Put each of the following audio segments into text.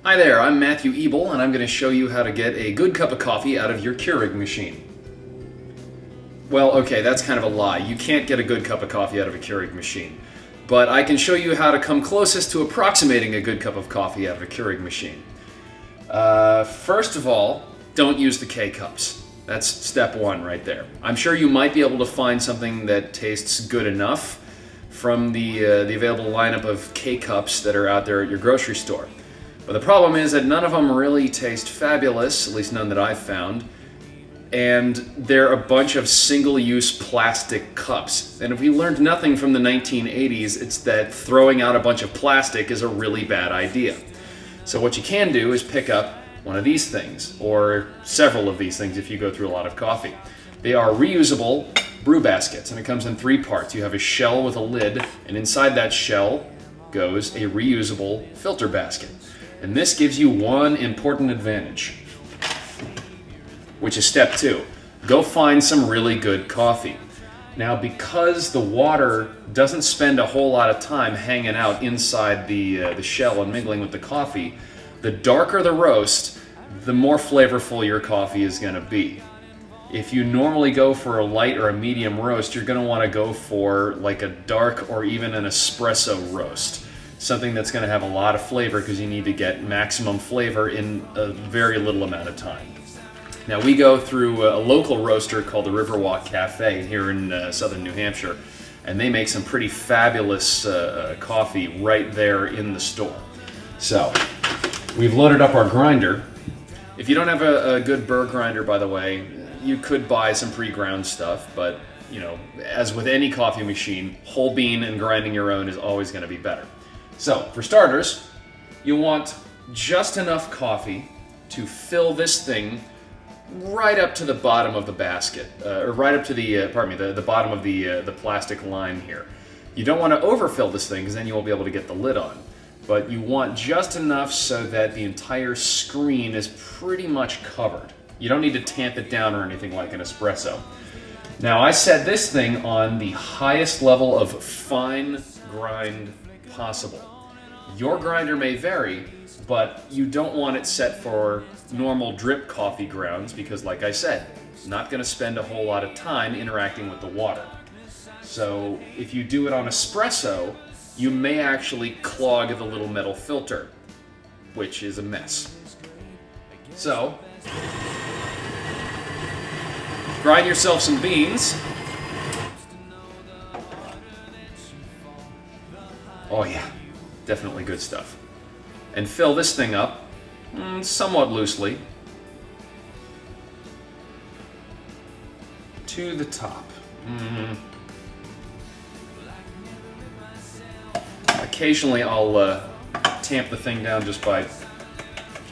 Hi there, I'm Matthew Ebel, and I'm going to show you how to get a good cup of coffee out of your Keurig machine. Well, okay, that's kind of a lie. You can't get a good cup of coffee out of a Keurig machine. But I can show you how to come closest to approximating a good cup of coffee out of a Keurig machine. First of all, don't use the K-cups. That's step one right there. I'm sure you might be able to find something that tastes good enough from the available lineup of K-cups that are out there at your grocery store. But the problem is that none of them really taste fabulous, at least none that I've found, and they're a bunch of single-use plastic cups. And if we learned nothing from the 1980s, it's that throwing out a bunch of plastic is a really bad idea. So what you can do is pick up one of these things, or several of these things if you go through a lot of coffee. They are reusable brew baskets, and it comes in three parts. You have a shell with a lid, and inside that shell goes a reusable filter basket. And this gives you one important advantage, which is step two. Go find some really good coffee. Now, because the water doesn't spend a whole lot of time hanging out inside the shell and mingling with the coffee, the darker the roast, the more flavorful your coffee is going to be. If you normally go for a light or a medium roast, you're going to want to go for like a dark or even an espresso roast. Something that's going to have a lot of flavor because you need to get maximum flavor in a very little amount of time. Now, we go through a local roaster called the Riverwalk Cafe here in southern New Hampshire, and they make some pretty fabulous coffee right there in the store. So, we've loaded up our grinder. If you don't have a good burr grinder, by the way, you could buy some pre-ground stuff, but you know, as with any coffee machine, whole bean and grinding your own is always going to be better. So, for starters, you want just enough coffee to fill this thing right up to the bottom of the basket, or right up to the bottom of the plastic line here. You don't want to overfill this thing because then you won't be able to get the lid on. But you want just enough so that the entire screen is pretty much covered. You don't need to tamp it down or anything like an espresso. Now, I set this thing on the highest level of fine grind possible. Your grinder may vary, but you don't want it set for normal drip coffee grounds because, like I said, it's not going to spend a whole lot of time interacting with the water. So if you do it on espresso, you may actually clog the little metal filter, which is a mess. So, grind yourself some beans. Oh yeah, definitely good stuff. And fill this thing up somewhat loosely to the top. Occasionally I'll tamp the thing down just by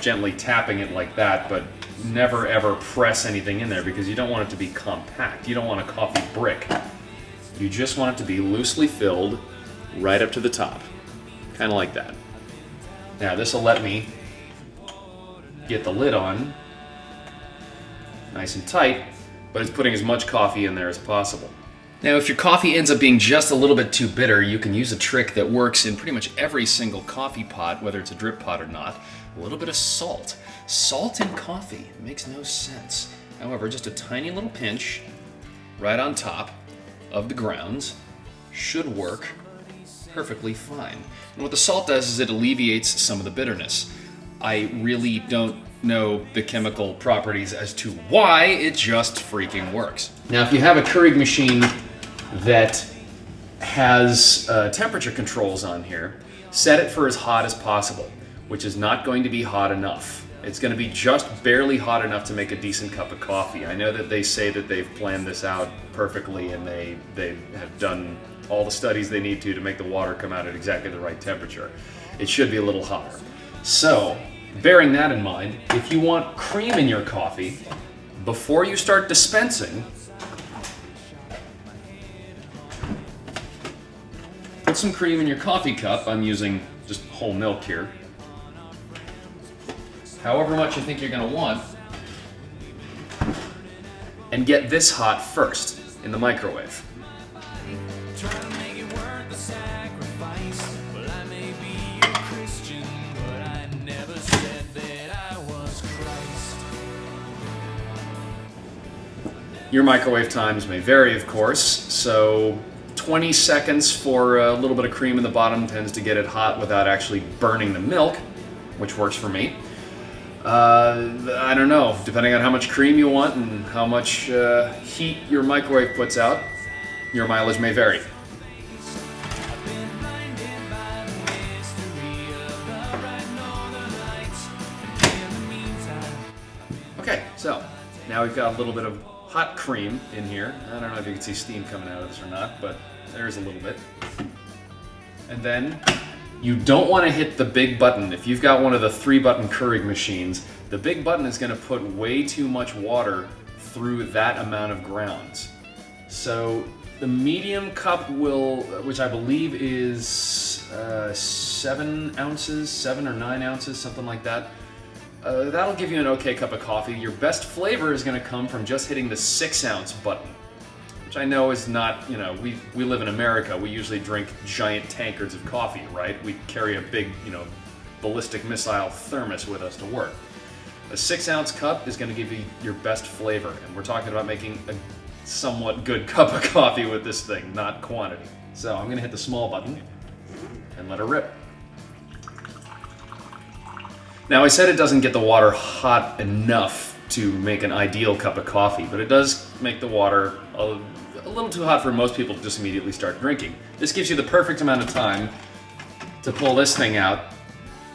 gently tapping it like that, but never ever press anything in there because you don't want it to be compact. You don't want a coffee brick. You just want it to be loosely filled right up to the top. Kind of like that. Now this will let me get the lid on nice and tight, but it's putting as much coffee in there as possible. Now, if your coffee ends up being just a little bit too bitter, you can use a trick that works in pretty much every single coffee pot, whether it's a drip pot or not. A little bit of salt. Salt in coffee makes no sense. However, just a tiny little pinch right on top of the grounds should work perfectly fine. And what the salt does is it alleviates some of the bitterness. I really don't know the chemical properties as to why, it just freaking works. Now, if you have a Keurig machine that has temperature controls on here, set it for as hot as possible, which is not going to be hot enough. It's going to be just barely hot enough to make a decent cup of coffee. I know that they say that they've planned this out perfectly and they have done all the studies they need to make the water come out at exactly the right temperature. It should be a little hotter. So, bearing that in mind, if you want cream in your coffee, before you start dispensing, put some cream in your coffee cup. I'm using just whole milk here. However much you think you're going to want. And get this hot first in the microwave. Your microwave times may vary, of course, so 20 seconds for a little bit of cream in the bottom tends to get it hot without actually burning the milk, which works for me. I don't know, depending on how much cream you want and how much heat your microwave puts out, your mileage may vary. Okay, so now we've got a little bit of hot cream in here. I don't know if you can see steam coming out of this or not, but there's a little bit. And then you don't want to hit the big button. If you've got one of the 3-button Keurig machines, the big button is going to put way too much water through that amount of grounds. So the medium cup will, which I believe is 7 ounces, 7 or 9 ounces, something like that. That'll give you an okay cup of coffee. Your best flavor is going to come from just hitting the 6-ounce button, which I know is not, you know, we live in America. We usually drink giant tankards of coffee, right? We carry a big, you know, ballistic missile thermos with us to work. A 6-ounce cup is going to give you your best flavor, and we're talking about making a somewhat good cup of coffee with this thing, not quantity. So I'm going to hit the small button and let her rip. Now, I said it doesn't get the water hot enough to make an ideal cup of coffee, but it does make the water a little too hot for most people to just immediately start drinking. This gives you the perfect amount of time to pull this thing out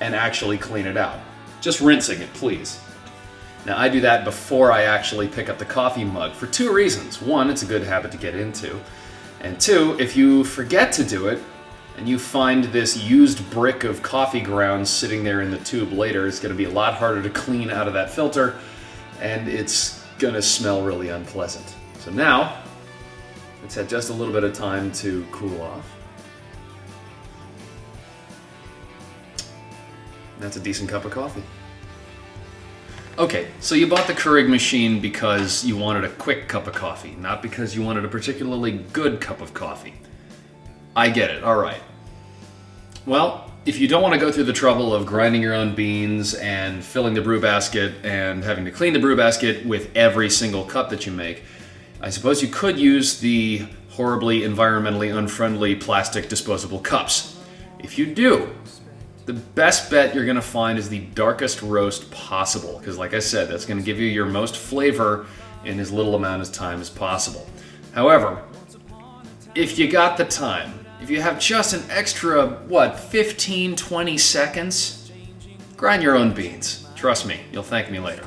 and actually clean it out. Just rinsing it, please. Now, I do that before I actually pick up the coffee mug for 2 reasons. 1, it's a good habit to get into. And 2, if you forget to do it, and you find this used brick of coffee grounds sitting there in the tube later, it's going to be a lot harder to clean out of that filter, and it's going to smell really unpleasant. So now, let's have just a little bit of time to cool off. That's a decent cup of coffee. Okay, so you bought the Keurig machine because you wanted a quick cup of coffee, not because you wanted a particularly good cup of coffee. I get it, all right. Well, if you don't want to go through the trouble of grinding your own beans and filling the brew basket and having to clean the brew basket with every single cup that you make, I suppose you could use the horribly environmentally unfriendly plastic disposable cups. If you do, the best bet you're going to find is the darkest roast possible, because like I said, that's going to give you your most flavor in as little amount of time as possible. However, if you got the time, if you have just an extra, 15, 20 seconds, grind your own beans. Trust me, you'll thank me later.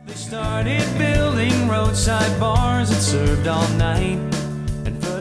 They started building roadside bars that served all night, and for